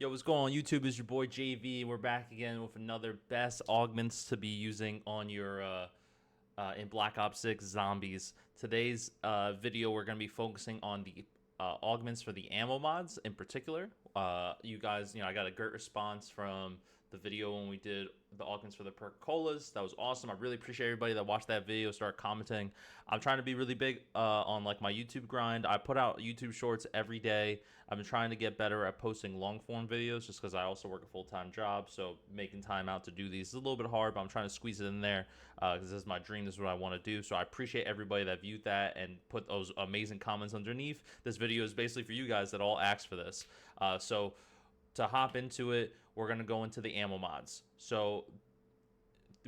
Yo, what's going on YouTube? Is your boy JV. We're back again with another best augments to be using on your in Black Ops 6 zombies. Today's video, we're going to be focusing on the augments for the ammo mods in particular. You guys, I got a great response from the video when we did the augments for the perk colas. That was awesome. I really appreciate everybody that watched that video, start commenting. I'm trying to be really big on like my YouTube grind. I put out YouTube shorts every day. I've been trying to get better at posting long form videos just because I also work a full-time job, so making time out to do these is a little bit hard, but I'm trying to squeeze it in there because this is my dream. This is what I want to do. So I appreciate everybody that viewed that and put those amazing comments underneath. This video is basically for you guys that all asked for this. So to hop into it, we're going to go into the ammo mods. So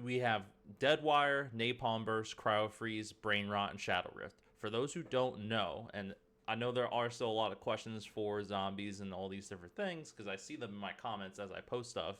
we have Deadwire, Napal Burst, Cryofreeze, Brain Rot, and Shadow Rift. For those who don't know, and I know there are still a lot of questions for zombies and all these different things because I see them in my comments as I post stuff.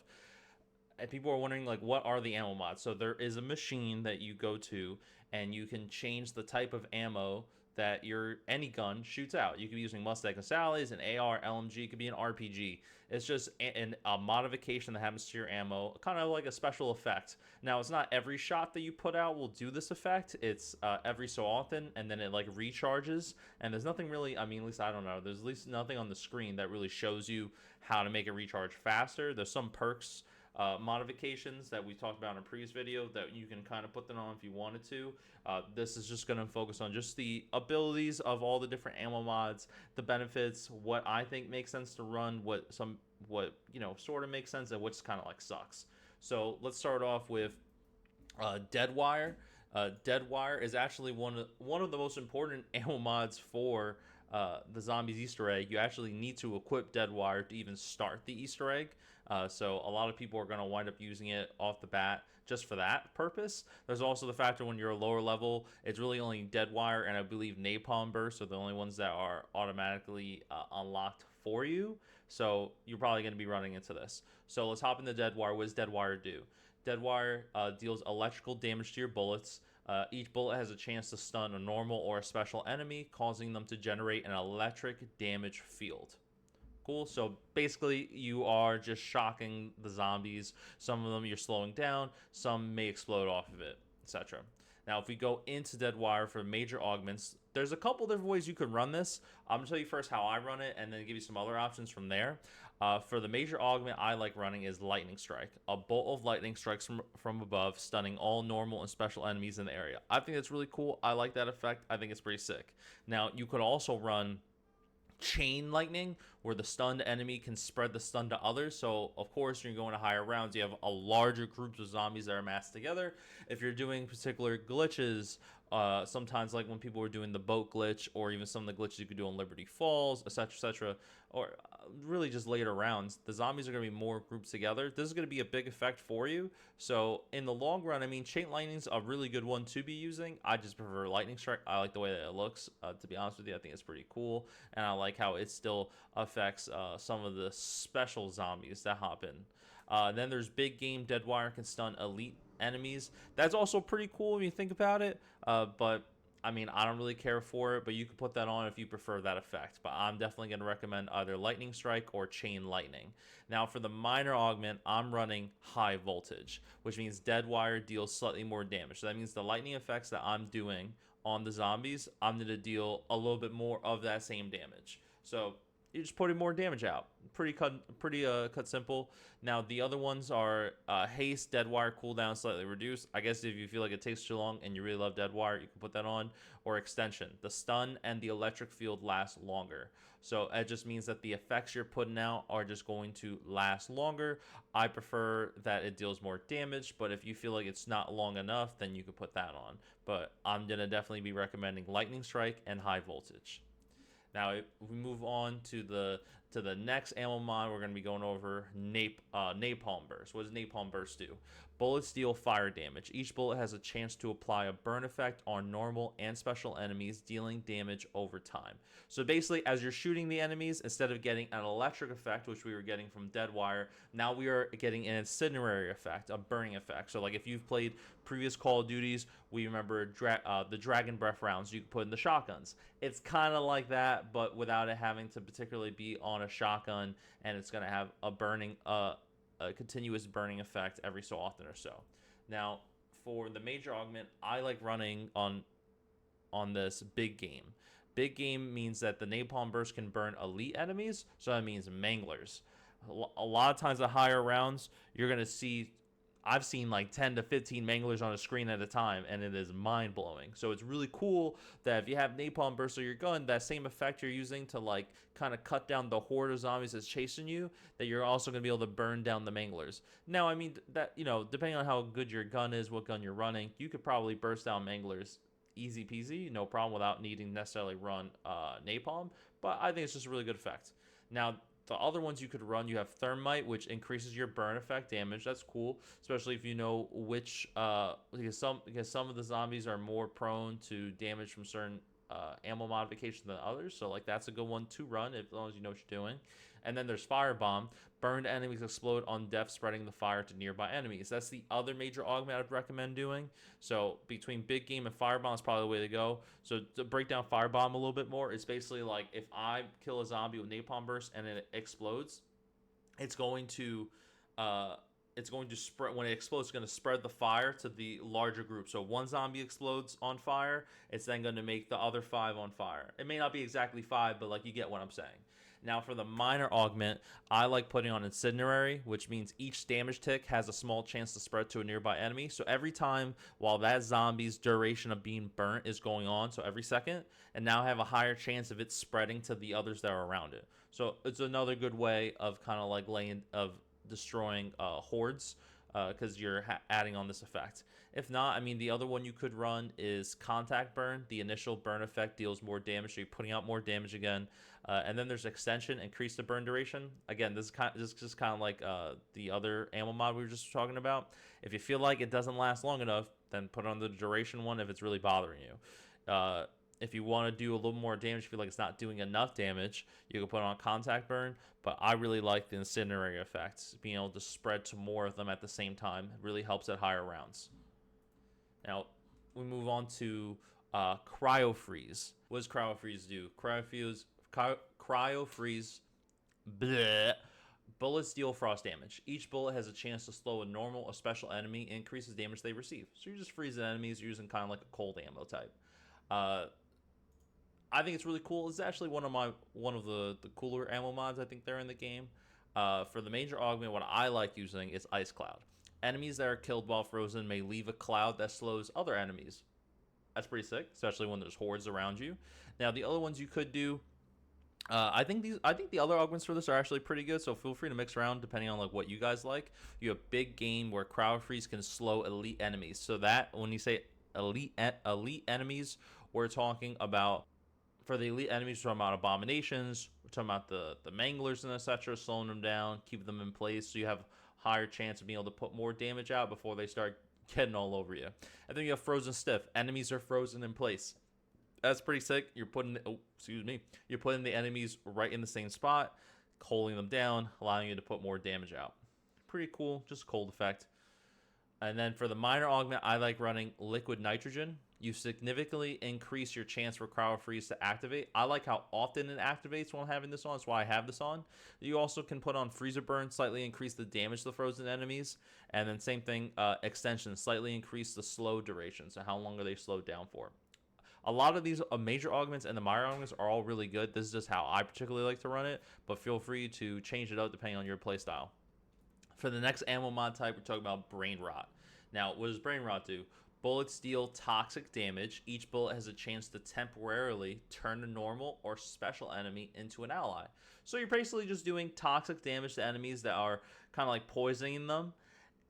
And people are wondering, like, what are the ammo mods? So there is a machine that you go to, and you can change the type of ammo that any gun shoots out. You could be using Mustang and Sally's, an AR, LMG, could be an RPG. It's just a modification that happens to your ammo, kind of like a special effect. Now, it's not every shot that you put out will do this effect. It's every so often, and then it like recharges. And there's nothing really, I mean, at least I don't know. There's at least nothing on the screen that really shows you how to make it recharge faster. There's some perks modifications that we talked about in a previous video that you can kind of put them on if you wanted to. This is just going to focus on just the abilities of all the different ammo mods, the benefits, what I think makes sense to run, what sort of makes sense, and what's kind of like sucks. So let's start off with Deadwire. Deadwire is actually one of the most important ammo mods for the zombies Easter egg. You actually need to equip Deadwire to even start the Easter egg. So a lot of people are going to wind up using it off the bat just for that purpose. There's also the factor when you're a lower level, it's really only Deadwire and I believe Napal Burst are the only ones that are automatically unlocked for you. So you're probably going to be running into this. So let's hop into Deadwire. What does Deadwire do? Deadwire deals electrical damage to your bullets. Each bullet has a chance to stun a normal or a special enemy, causing them to generate an electric damage field. Cool. So basically, you are just shocking the zombies. Some of them you're slowing down. Some may explode off of it, etc. Now, if we go into Deadwire for major augments, there's a couple different ways you can run this. I'm going to tell you first how I run it and then give you some other options from there. For the major augment I like running is Lightning Strike. A bolt of lightning strikes from above, stunning all normal and special enemies in the area. I think that's really cool. I like that effect. I think it's pretty sick. Now, you could also run Chain Lightning, where the stunned enemy can spread the stun to others. So of course you're going to higher rounds, you have a larger groups of zombies that are massed together. If you're doing particular glitches, sometimes like when people were doing the boat glitch, or even some of the glitches you could do on Liberty Falls, etc., or really just later rounds, the zombies are going to be more grouped together. This is going to be a big effect for you. So in the long run, I mean, Chain Lightning's a really good one to be using. I just prefer Lightning Strike. I like the way that it looks. To be honest with you, I think it's pretty cool, and I like how it still affects some of the special zombies that hop in. Then there's Big Game. Deadwire can stun elite enemies. That's also pretty cool when you think about it, but I mean, I don't really care for it, but you can put that on if you prefer that effect. But I'm definitely going to recommend either Lightning Strike or Chain Lightning. Now, for the minor augment, I'm running High Voltage, which means Deadwire deals slightly more damage. So that means the lightning effects that I'm doing on the zombies, I'm going to deal a little bit more of that same damage. So you're just putting more damage out. Pretty cut simple. Now the other ones are haste, Deadwire, cooldown slightly reduced. I guess if you feel like it takes too long and you really love Deadwire, you can put that on. Or extension, the stun and the electric field last longer. So it just means that the effects you're putting out are just going to last longer. I prefer that it deals more damage, but if you feel like it's not long enough, then you could put that on. But I'm gonna definitely be recommending Lightning Strike and High Voltage. Now, if we move on to the next ammo mod, we're going to be going over Napal Burst. What does Napal Burst do? Bullets deal fire damage. Each bullet has a chance to apply a burn effect on normal and special enemies, dealing damage over time. So basically, as you're shooting the enemies, instead of getting an electric effect, which we were getting from Deadwire, now we are getting an incendiary effect, a burning effect. So like if you've played previous Call of Duties, we remember the Dragon Breath rounds you can put in the shotguns. It's kind of like that, but without it having to particularly be on a shotgun, and it's going to have a continuous burning effect every so often or so. Now, for the major augment, I like running on this big game. Big game means that the Napalm Burst can burn elite enemies, so that means manglers. A lot of times at higher rounds, you're going to see, I've seen like 10 to 15 manglers on a screen at a time, and it is mind blowing. So it's really cool that if you have Napalm Burst or your gun, that same effect you're using to like kind of cut down the horde of zombies that's chasing you, that you're also going to be able to burn down the manglers. Now, I mean, that, you know, depending on how good your gun is, what gun you're running, you could probably burst down manglers easy peasy, no problem, without needing to necessarily run napalm. But I think it's just a really good effect. Now, the other ones you could run, you have thermite, which increases your burn effect damage. That's cool, especially if you know which because some of the zombies are more prone to damage from certain ammo modifications than others. So like that's a good one to run as long as you know what you're doing. And then there's firebomb. Burned enemies explode on death, spreading the fire to nearby enemies. That's the other major augment I'd recommend doing. So between big game and firebomb is probably the way to go. So to break down firebomb a little bit more, it's basically like if I kill a zombie with napalm burst and it explodes, it's going to spread. When it explodes, it's going to spread the fire to the larger group. So one zombie explodes on fire, it's then going to make the other 5 on fire. It may not be exactly 5, but like you get what I'm saying. Now for the minor augment, I like putting on Incinerary, which means each damage tick has a small chance to spread to a nearby enemy. So every time while that zombie's duration of being burnt is going on, so every second, and now have a higher chance of it spreading to the others that are around it. So it's another good way of kind of like destroying hordes because you're adding on this effect. If not, I mean, the other one you could run is Contact Burn. The initial burn effect deals more damage, so you're putting out more damage again. And then there's Extension, increase the burn duration. Again, this is just kind of like the other ammo mod we were just talking about. If you feel like it doesn't last long enough, then put on the duration one if it's really bothering you. If you want to do a little more damage, feel like it's not doing enough damage, you can put on Contact Burn. But I really like the Incinerary effects. Being able to spread to more of them at the same time really helps at higher rounds. Now, we move on to Cryofreeze. What does Cryofreeze do? Cryofreeze bleh, bullets deal frost damage. Each bullet has a chance to slow a normal or special enemy, increases damage they receive. So you just freeze the enemies using kind of like a cold ammo type. I think it's really cool. It's actually one of the cooler ammo mods I think they're in the game. For the major augment, what I like using is Ice Cloud. Enemies that are killed while frozen may leave a cloud that slows other enemies. That's pretty sick, especially when there's hordes around you. Now the other ones you could do, I think the other augments for this are actually pretty good. So feel free to mix around depending on like what you guys like. You have big game where Cryofreeze can slow elite enemies. So that when you say elite enemies, we're talking about. For the elite enemies, we're talking about abominations, we're talking about the manglers and etc., slowing them down, keeping them in place so you have higher chance of being able to put more damage out before they start getting all over you. And then you have frozen stiff. Enemies are frozen in place. That's pretty sick. You're putting the enemies right in the same spot, holding them down, allowing you to put more damage out. Pretty cool, just a cold effect. And then for the minor augment, I like running liquid nitrogen. You significantly increase your chance for Cryofreeze to activate. I like how often it activates when I'm having this on. That's why I have this on. You also can put on Freezer Burn, slightly increase the damage to the frozen enemies. And then same thing, Extension, slightly increase the slow duration. So how long are they slowed down for? A lot of these major augments and the minor augments are all really good. This is just how I particularly like to run it. But feel free to change it up depending on your playstyle. For the next ammo mod type, we're talking about Brain Rot. Now, what does Brain Rot do? Bullets deal toxic damage. Each bullet has a chance to temporarily turn a normal or special enemy into an ally. So you're basically just doing toxic damage to enemies that are kind of like poisoning them.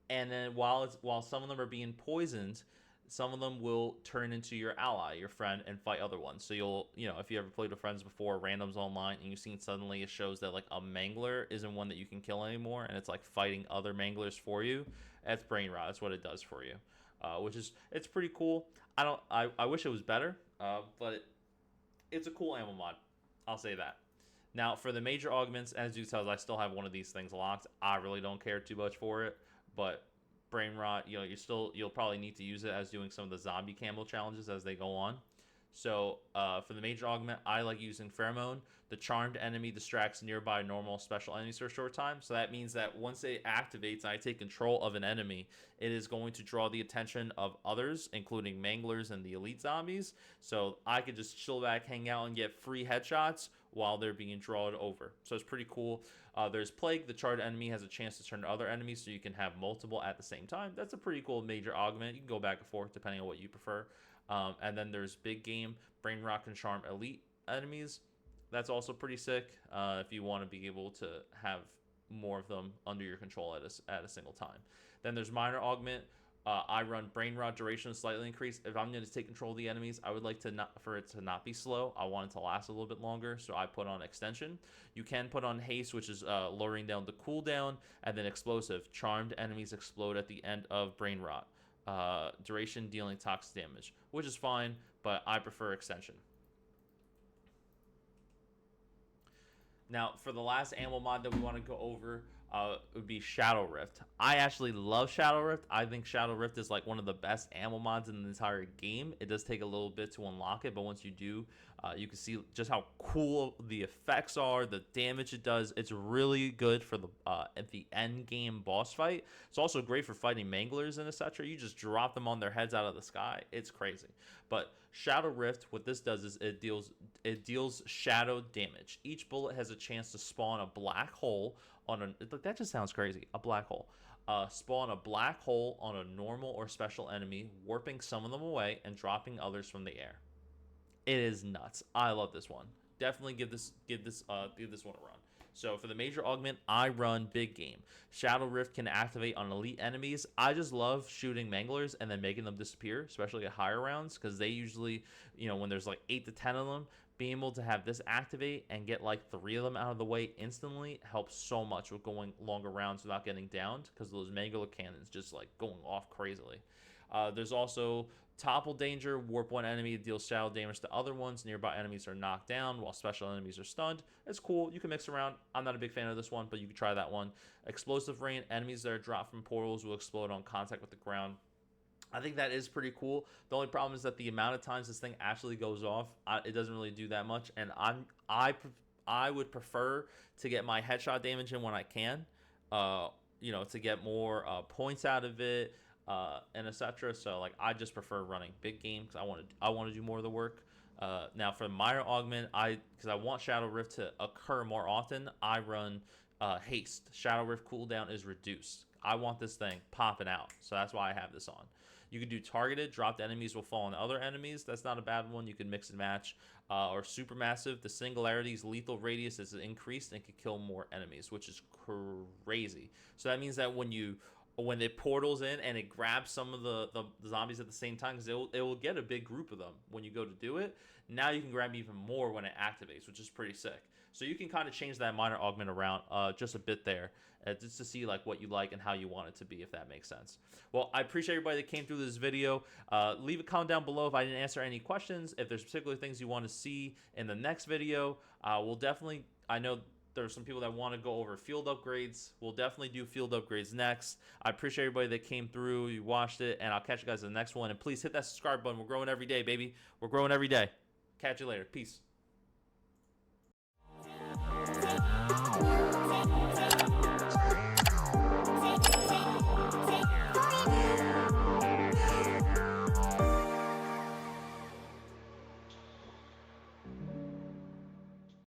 And then while some of them are being poisoned, some of them will turn into your ally, your friend, and fight other ones. So if you ever played with friends before, randoms online, and you've seen suddenly it shows that like a mangler isn't one that you can kill anymore, and it's like fighting other manglers for you. That's Brain Rot. That's what it does for you. It's pretty cool. I wish it was better, but it's a cool ammo mod. I'll say that. Now for the major augments, as you can tell, I still have one of these things locked. I really don't care too much for it, but Brain Rot, you'll probably need to use it as doing some of the zombie camo challenges as they go on. So for the major augment, I like using Pheromone. The charmed enemy distracts nearby normal special enemies for a short time. So that means that once it activates and I take control of an enemy, it is going to draw the attention of others, including manglers and the elite zombies. So I could just chill back, hang out, and get free headshots while they're being drawn over. So it's pretty cool. There's Plague. The charred enemy has a chance to turn to other enemies, so you can have multiple at the same time. That's a pretty cool major augment. You can go back and forth depending on what you prefer. And then there's Big Game. Brain Rot can charm elite enemies. That's also pretty sick if you want to be able to have more of them under your control at a single time. Then there's Minor Augment. I run Brain Rot duration slightly increased. If I'm going to take control of the enemies, I would like to not for it to not be slow. I want it to last a little bit longer, so I put on Extension. You can put on Haste, which is lowering down the cooldown, and then Explosive. Charmed enemies explode at the end of Brain Rot. Duration dealing toxic damage, which is fine, but I prefer Extension. Now, for the last ammo mod that we want to go over, it would be Shadow Rift. I actually love Shadow Rift. I think Shadow Rift is like one of the best ammo mods in the entire game. It does take a little bit to unlock it, but once you do, you can see just how cool the effects are, the damage it does. It's really good for the end game boss fight. It's also great for fighting manglers and etc. You just drop them on their heads out of the sky. It's crazy. But Shadow Rift, what this does is it deals shadow damage. Each bullet has a chance to spawn a black hole on that just sounds crazy. A black hole. Spawn a black hole on a normal or special enemy, warping some of them away and dropping others from the air. It is nuts. I love this one. Definitely give this one a run. So for the major augment, I run Big Game. Shadow Rift can activate on elite enemies. I just love shooting manglers and then making them disappear, especially at higher rounds, because they usually, when there's like 8 to 10 of them, being able to have this activate and get like 3 of them out of the way instantly helps so much with going longer rounds without getting downed, because those mangler cannons just like going off crazily. There's also Topple Danger. Warp one enemy, deals shadow damage to other ones. Nearby enemies are knocked down while special enemies are stunned. It's cool. You can mix around. I'm not a big fan of this one, but you can try that one. Explosive Rain. Enemies that are dropped from portals will explode on contact with the ground. I think that is pretty cool. The only problem is that the amount of times this thing actually goes off, it doesn't really do that much. And I would prefer to get my headshot damage in when I can, to get more points out of it. And etc. So like I just prefer running Big Game because I want to do more of the work. Now for minor augment, because I want Shadow Rift to occur more often, I run Haste. Shadow Rift cooldown is reduced. I want this thing popping out, so that's why I have this on. You can do targeted. Dropped enemies will fall on other enemies. That's not a bad one. You can mix and match. Or supermassive. The singularity's lethal radius is increased and can kill more enemies, which is crazy. So that means that when it portals in and it grabs some of the zombies at the same time, because it will get a big group of them when you go to do it. Now you can grab even more when it activates, which is pretty sick. So you can kind of change that minor augment around just a bit there, just to see like what you like and how you want it to be, if that makes sense. Well, I appreciate everybody that came through this video. Leave a comment down below if I didn't answer any questions. If there's particular things you want to see in the next video, we'll definitely, I know there's some people that want to go over field upgrades. We'll definitely do field upgrades next. I appreciate everybody that came through, you watched it, and I'll catch you guys in the next one. And please hit that subscribe button. We're growing every day, baby. We're growing every day. Catch you later. Peace.